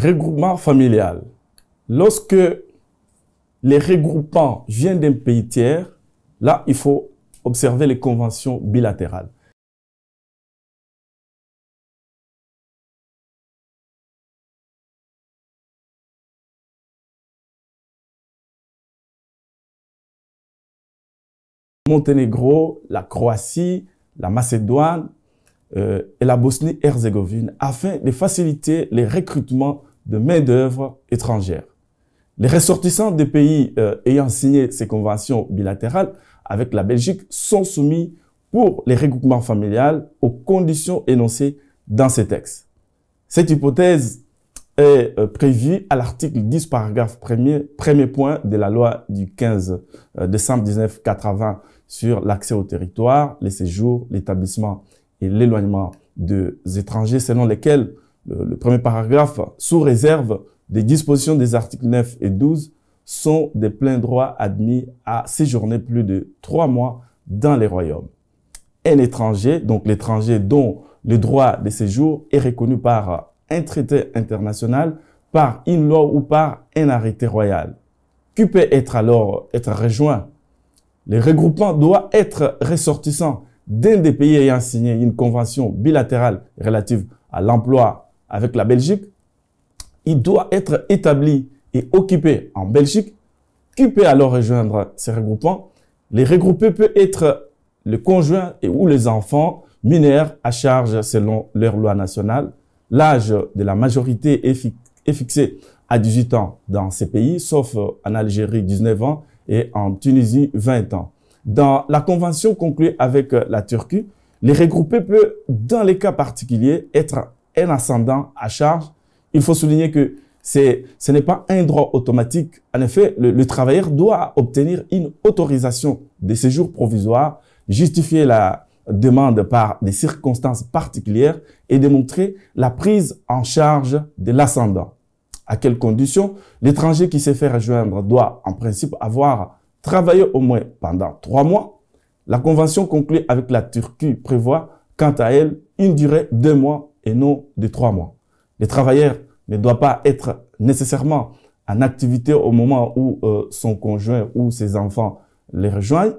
Regroupement familial. Lorsque les regroupants viennent d'un pays tiers, là, il faut observer les conventions bilatérales. Monténégro, la Croatie, la Macédoine et la Bosnie-Herzégovine afin de faciliter les recrutements de main-d'œuvre étrangère. Les ressortissants des pays ayant signé ces conventions bilatérales avec la Belgique sont soumis pour les regroupements familiales aux conditions énoncées dans ces textes. Cette hypothèse est prévue à l'article 10, paragraphe premier point de la loi du 15 décembre 1980 sur l'accès au territoire, les séjours, l'établissement et l'éloignement des étrangers, selon lesquels le premier paragraphe, sous réserve des dispositions des articles 9 et 12, sont de plein droit admis à séjourner plus de 3 mois dans les royaumes. Un étranger, donc l'étranger dont le droit de séjour est reconnu par un traité international, par une loi ou par un arrêté royal, qui peut être rejoint. Le regroupement doit être ressortissant d'un des pays ayant signé une convention bilatérale relative à l'emploi avec la Belgique. Il doit être établi et occupé en Belgique. Qui peut alors rejoindre ces regroupements? Les regroupés peuvent être le conjoint ou les enfants mineurs à charge selon leur loi nationale. L'âge de la majorité est fixé à 18 ans dans ces pays, sauf en Algérie 19 ans et en Tunisie 20 ans. Dans la convention conclue avec la Turquie, les regroupés peuvent, dans les cas particuliers, être un ascendant à charge. Il faut souligner que ce n'est pas un droit automatique. En effet, le travailleur doit obtenir une autorisation de séjour provisoire, justifier la demande par des circonstances particulières et démontrer la prise en charge de l'ascendant. À quelles conditions? L'étranger qui s'est fait rejoindre doit en principe avoir travaillé au moins pendant 3 mois. La convention conclue avec la Turquie prévoit quant à elle une durée de 2 mois et non de 3 mois. Le travailleur ne doit pas être nécessairement en activité au moment où son conjoint ou ses enfants les rejoignent.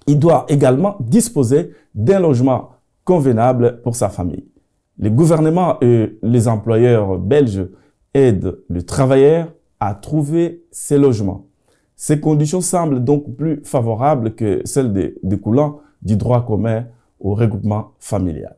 Il doit également disposer d'un logement convenable pour sa famille. Les gouvernements et les employeurs belges aident le travailleur à trouver ses logements. Ces conditions semblent donc plus favorables que celles découlant du droit commun au regroupement familial.